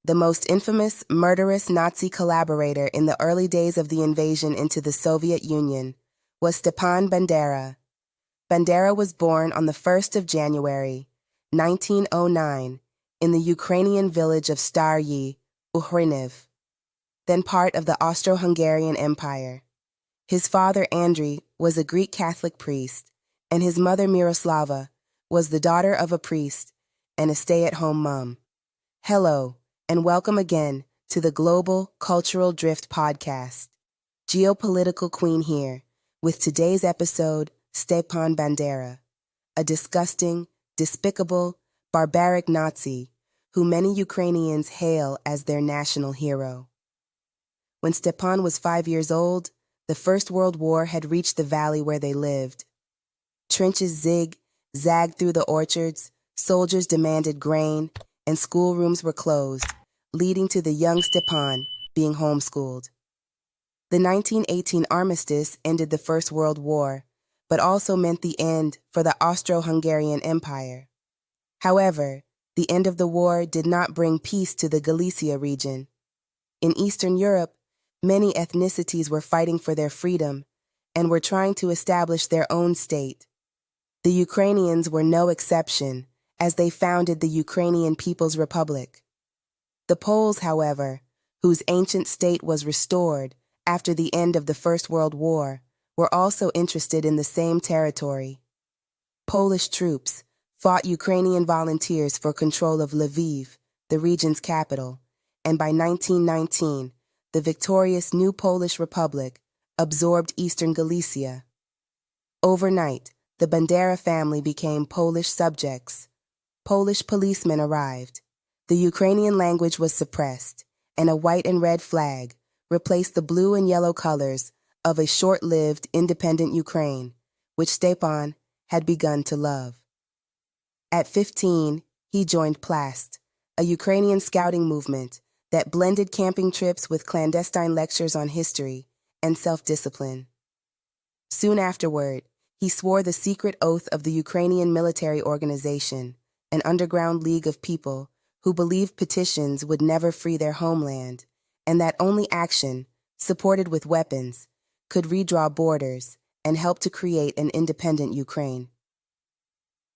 the most infamous, murderous Nazi collaborator in the early days of the invasion into the Soviet Union, was Stepan Bandera. Bandera was born on the 1st of January, 1909, in the Ukrainian village of Staryi, Uhryniv, then part of the Austro-Hungarian Empire. His father, Andrei, was a Greek Catholic priest, and his mother, Miroslava, was the daughter of a priest and a stay-at-home mom. Hello, and welcome again to the Global Cultural Drift podcast. Geopolitical Queen here, with today's episode, Stepan Bandera, a disgusting, despicable, barbaric Nazi who many Ukrainians hail as their national hero. When Stepan was 5 years old, the First World War had reached the valley where they lived. Trenches zag-zagged through the orchards, soldiers demanded grain, and schoolrooms were closed, leading to the young Stepan being homeschooled. The 1918 armistice ended the First World War, but also meant the end for the Austro-Hungarian Empire. However, the end of the war did not bring peace to the Galicia region. In Eastern Europe, many ethnicities were fighting for their freedom and were trying to establish their own state. The Ukrainians were no exception, as they founded the Ukrainian People's Republic. The Poles, however, whose ancient state was restored after the end of the First World War, were also interested in the same territory. Polish troops fought Ukrainian volunteers for control of Lviv, the region's capital, and by 1919, the victorious new Polish Republic absorbed eastern Galicia. Overnight, the Bandera family became Polish subjects. Polish policemen arrived. The Ukrainian language was suppressed, and a white and red flag replaced the blue and yellow colors of a short-lived independent Ukraine, which Stepan had begun to love. At 15, he joined Plast, a Ukrainian scouting movement that blended camping trips with clandestine lectures on history and self-discipline. Soon afterward, he swore the secret oath of the Ukrainian military organization, an underground league of people who believed petitions would never free their homeland, and that only action, supported with weapons, could redraw borders and help to create an independent Ukraine.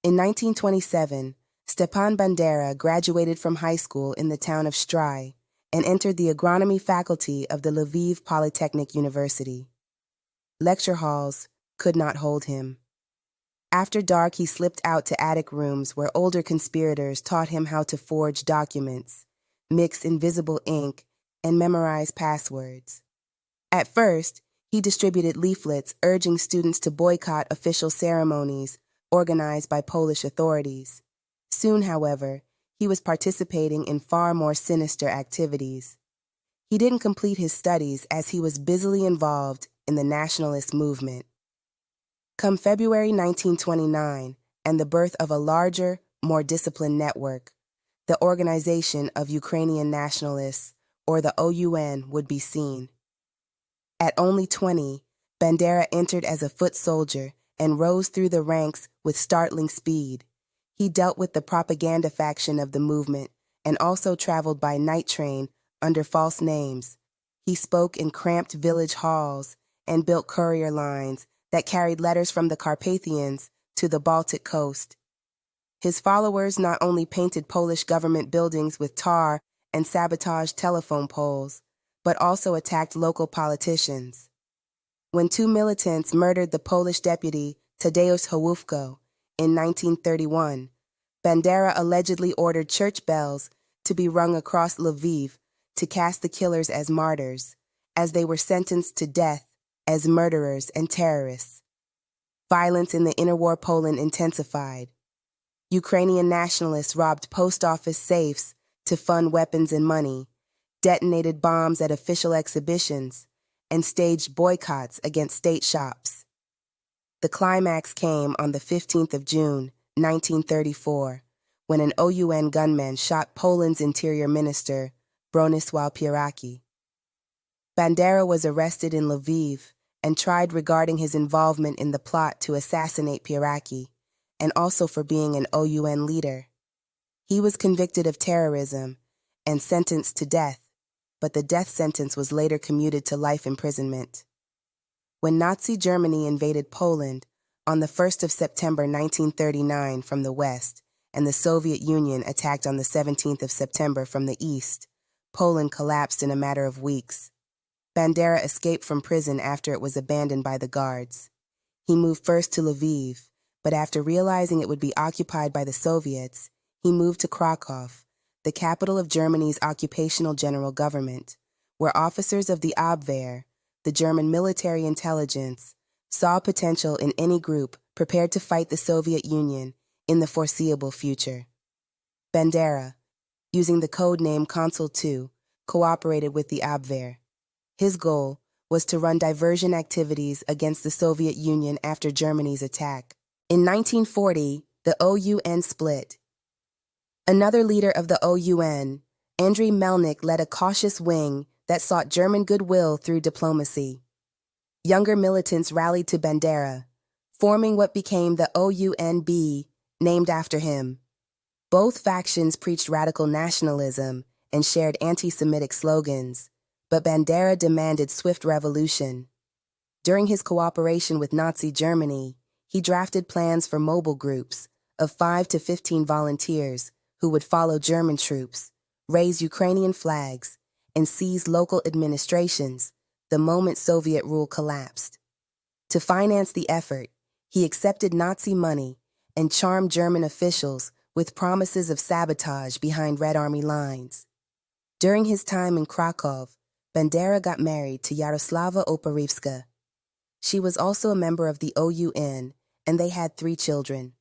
In 1927, Stepan Bandera graduated from high school in the town of Stry and entered the agronomy faculty of the Lviv Polytechnic University. Lecture halls could not hold him. After dark, he slipped out to attic rooms where older conspirators taught him how to forge documents, mix invisible ink, and memorize passwords. At first, he distributed leaflets urging students to boycott official ceremonies organized by Polish authorities. Soon, however, he was participating in far more sinister activities. He didn't complete his studies as he was busily involved in the Nationalist movement. Come February 1929 and the birth of a larger, more disciplined network, the Organization of Ukrainian Nationalists, or the OUN, would be seen. At only 20, Bandera entered as a foot soldier and rose through the ranks with startling speed. He dealt with the propaganda faction of the movement and also traveled by night train under false names. He spoke in cramped village halls and built courier lines that carried letters from the Carpathians to the Baltic coast. His followers not only painted Polish government buildings with tar and sabotaged telephone poles, but also attacked local politicians. When two militants murdered the Polish deputy Tadeusz Hołówko in 1931, Bandera allegedly ordered church bells to be rung across Lviv to cast the killers as martyrs, as they were sentenced to death as murderers and terrorists. Violence in the interwar Poland intensified. Ukrainian nationalists robbed post office safes to fund weapons and money, detonated bombs at official exhibitions, and staged boycotts against state shops. The climax came on the 15th of June, 1934, when an OUN gunman shot Poland's interior minister, Bronisław Pieracki. Bandera was arrested in Lviv and tried regarding his involvement in the plot to assassinate Pieracki, and also for being an OUN leader. He was convicted of terrorism and sentenced to death, but the death sentence was later commuted to life imprisonment. When Nazi Germany invaded Poland on the 1st of September 1939 from the west, and the Soviet Union attacked on the 17th of September from the east, Poland collapsed in a matter of weeks. Bandera escaped from prison after it was abandoned by the guards. He moved first to Lviv, but after realizing it would be occupied by the Soviets, he moved to Krakow, the capital of Germany's occupational general government, where officers of the Abwehr, the German military intelligence, saw potential in any group prepared to fight the Soviet Union in the foreseeable future. Bandera, using the code name Consul II, cooperated with the Abwehr. His goal was to run diversion activities against the Soviet Union after Germany's attack. In 1940, the OUN split. Another leader of the OUN, Andriy Melnik, led a cautious wing that sought German goodwill through diplomacy. Younger militants rallied to Bandera, forming what became the OAU-B, named after him. Both factions preached radical nationalism and shared anti-Semitic slogans, but Bandera demanded swift revolution. During his cooperation with Nazi Germany, he drafted plans for mobile groups of 5 to 15 volunteers who would follow German troops, raise Ukrainian flags, and seize local administrations the moment Soviet rule collapsed. To finance the effort, he accepted Nazi money and charmed German officials with promises of sabotage behind Red Army lines. During his time in Krakow, Bandera got married to Yaroslava Oparivska. She was also a member of the OUN, and they had 3 children.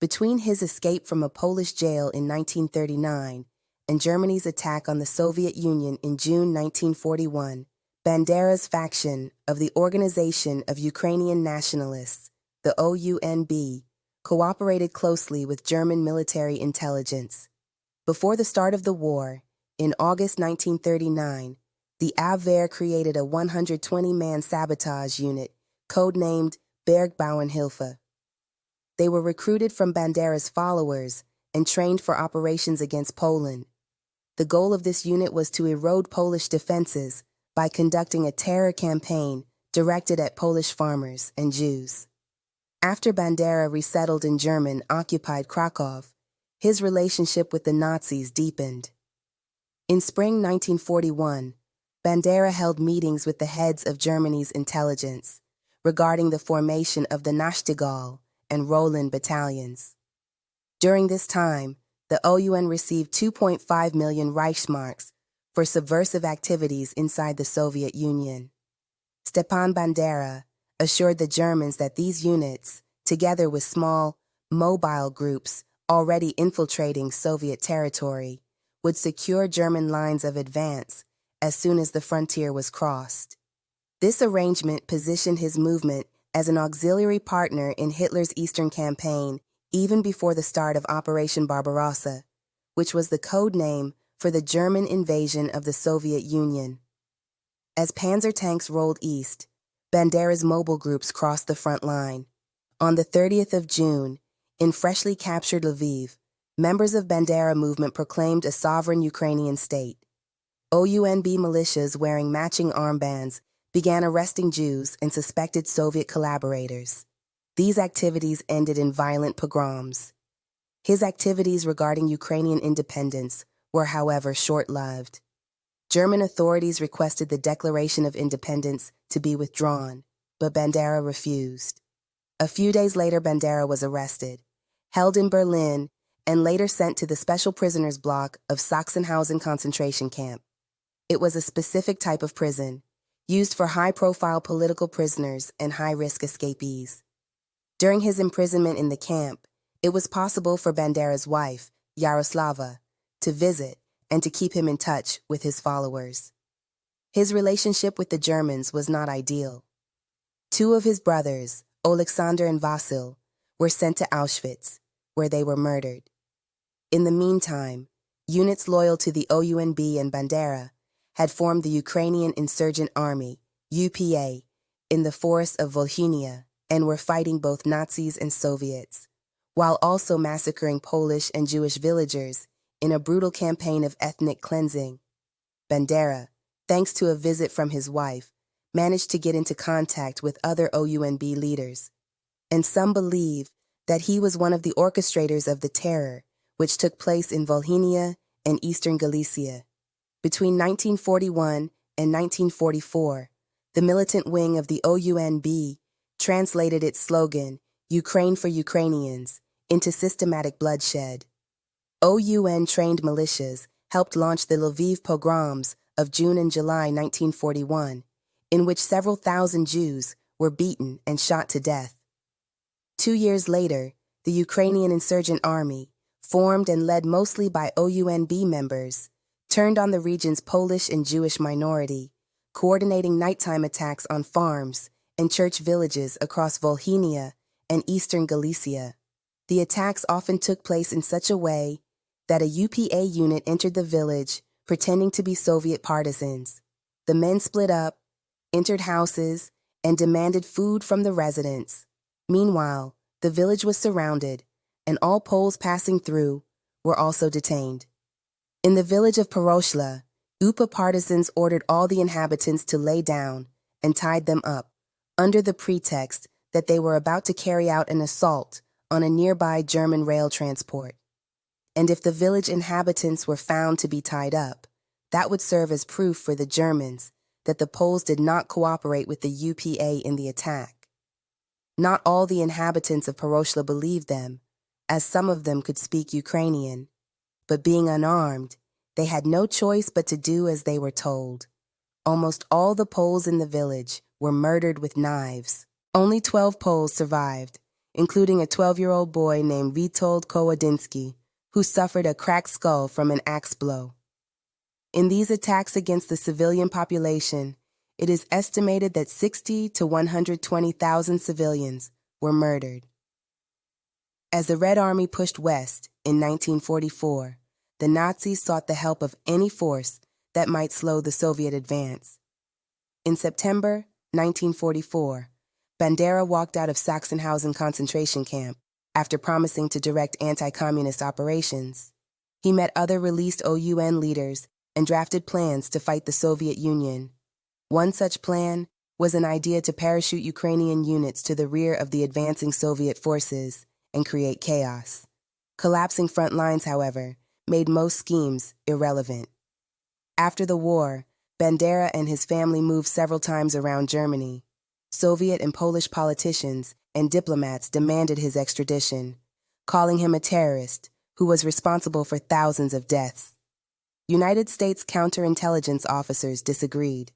Between his escape from a Polish jail in 1939 and Germany's attack on the Soviet Union in June 1941, Bandera's faction of the Organization of Ukrainian Nationalists, the OAU-B, cooperated closely with German military intelligence. Before the start of the war, in August 1939, the Abwehr created a 120-man sabotage unit, codenamed Bergbauernhilfe. They were recruited from Bandera's followers and trained for operations against Poland. The goal of this unit was to erode Polish defenses by conducting a terror campaign directed at Polish farmers and Jews. After Bandera resettled in German-occupied Krakow, his relationship with the Nazis deepened. In spring 1941, Bandera held meetings with the heads of Germany's intelligence regarding the formation of the Nachtigall and Roland battalions. During this time, the OUN received 2.5 million Reichsmarks for subversive activities inside the Soviet Union. Stepan Bandera assured the Germans that these units, together with small, mobile groups already infiltrating Soviet territory, would secure German lines of advance as soon as the frontier was crossed. This arrangement positioned his movement as an auxiliary partner in Hitler's Eastern Campaign even before the start of Operation Barbarossa, which was the code name for the German invasion of the Soviet Union. As panzer tanks rolled east, Bandera's mobile groups crossed the front line. On the 30th of June, in freshly captured Lviv, members of Bandera movement proclaimed a sovereign Ukrainian state. OUN-B militias wearing matching armbands began arresting Jews and suspected Soviet collaborators. These activities ended in violent pogroms. His activities regarding Ukrainian independence were, however, short-lived. German authorities requested the Declaration of Independence to be withdrawn, but Bandera refused. A few days later, Bandera was arrested, held in Berlin, and later sent to the special prisoners block of Sachsenhausen concentration camp. It was a specific type of prison, used for high-profile political prisoners and high-risk escapees. During his imprisonment in the camp, it was possible for Bandera's wife, Yaroslava, to visit and to keep him in touch with his followers. His relationship with the Germans was not ideal. 2 of his brothers, Alexander and Vasil, were sent to Auschwitz, where they were murdered. In the meantime, units loyal to the OUN-B and Bandera had formed the Ukrainian Insurgent Army, UPA, in the forests of Volhynia and were fighting both Nazis and Soviets, while also massacring Polish and Jewish villagers in a brutal campaign of ethnic cleansing. Bandera, thanks to a visit from his wife, managed to get into contact with other OUN-B leaders, and some believe that he was one of the orchestrators of the terror, which took place in Volhynia and eastern Galicia. Between 1941 and 1944, the militant wing of the OUN-B translated its slogan, "Ukraine for Ukrainians," into systematic bloodshed. OUN-trained militias helped launch the Lviv pogroms of June and July 1941, in which several thousand Jews were beaten and shot to death. 2 years later, the Ukrainian insurgent army, formed and led mostly by OUN-B members, turned on the region's Polish and Jewish minority, coordinating nighttime attacks on farms and church villages across Volhynia and eastern Galicia. The attacks often took place in such a way that a UPA unit entered the village pretending to be Soviet partisans. The men split up, entered houses, and demanded food from the residents. Meanwhile, the village was surrounded, and all Poles passing through were also detained. In the village of Paroshla, UPA partisans ordered all the inhabitants to lay down and tied them up, under the pretext that they were about to carry out an assault on a nearby German rail transport. And if the village inhabitants were found to be tied up, that would serve as proof for the Germans that the Poles did not cooperate with the UPA in the attack. Not all the inhabitants of Paroshla believed them, as some of them could speak Ukrainian, but being unarmed, they had no choice but to do as they were told. Almost all the Poles in the village were murdered with knives. Only 12 Poles survived, including a 12-year-old boy named Witold Kołodziński, who suffered a cracked skull from an axe blow. In these attacks against the civilian population, it is estimated that 60 to 120,000 civilians were murdered. As the Red Army pushed west in 1944, the Nazis sought the help of any force that might slow the Soviet advance. In September 1944, Bandera walked out of Sachsenhausen concentration camp after promising to direct anti-communist operations. He met other released OUN leaders and drafted plans to fight the Soviet Union. One such plan was an idea to parachute Ukrainian units to the rear of the advancing Soviet forces and create chaos. Collapsing front lines, however, made most schemes irrelevant. After the war, Bandera and his family moved several times around Germany. Soviet and Polish politicians and diplomats demanded his extradition, calling him a terrorist who was responsible for thousands of deaths. United States counterintelligence officers disagreed.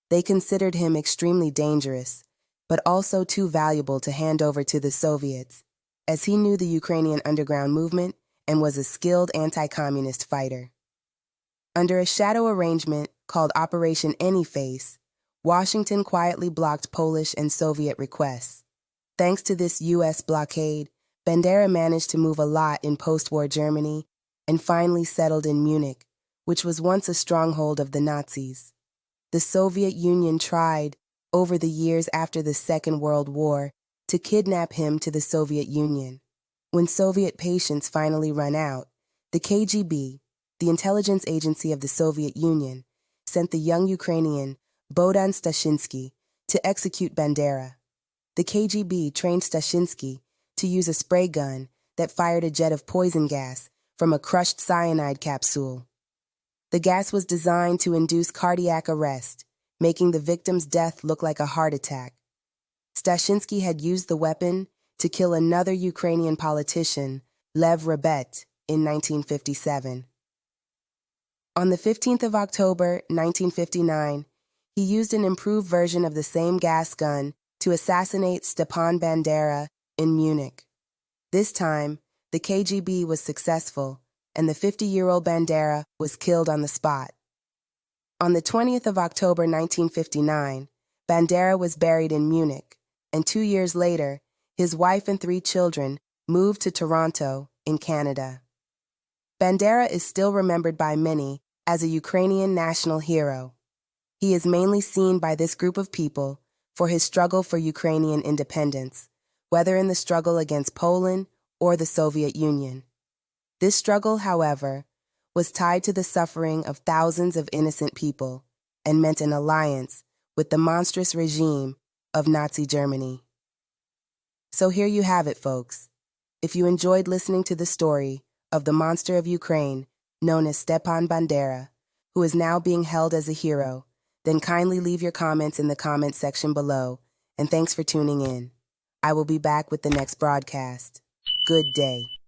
They considered him extremely dangerous, but also too valuable to hand over to the Soviets, as he knew the Ukrainian underground movement and was a skilled anti-communist fighter. Under a shadow arrangement called Operation Anyface, Washington quietly blocked Polish and Soviet requests. Thanks to this U.S. blockade, Bandera managed to move a lot in post-war Germany and finally settled in Munich, which was once a stronghold of the Nazis. The Soviet Union tried, over the years after the Second World War, to kidnap him to the Soviet Union. When Soviet patience finally ran out, the KGB, the intelligence agency of the Soviet Union, sent the young Ukrainian Bohdan Stashinsky to execute Bandera. The KGB trained Stashinsky to use a spray gun that fired a jet of poison gas from a crushed cyanide capsule. The gas was designed to induce cardiac arrest, making the victim's death look like a heart attack. Stashinsky had used the weapon to kill another Ukrainian politician, Lev Rebet, in 1957. On the 15th of October, 1959, he used an improved version of the same gas gun to assassinate Stepan Bandera in Munich. This time, the KGB was successful, and the 50-year-old Bandera was killed on the spot. On the 20th of October 1959, Bandera was buried in Munich, and 2 years later, his wife and 3 children moved to Toronto, in Canada. Bandera is still remembered by many as a Ukrainian national hero. He is mainly seen by this group of people for his struggle for Ukrainian independence, whether in the struggle against Poland or the Soviet Union. This struggle, however, was tied to the suffering of thousands of innocent people and meant an alliance with the monstrous regime of Nazi Germany. So here you have it, folks. If you enjoyed listening to the story of the monster of Ukraine, known as Stepan Bandera, who is now being held as a hero, then kindly leave your comments in the comments section below, and thanks for tuning in. I will be back with the next broadcast. Good day.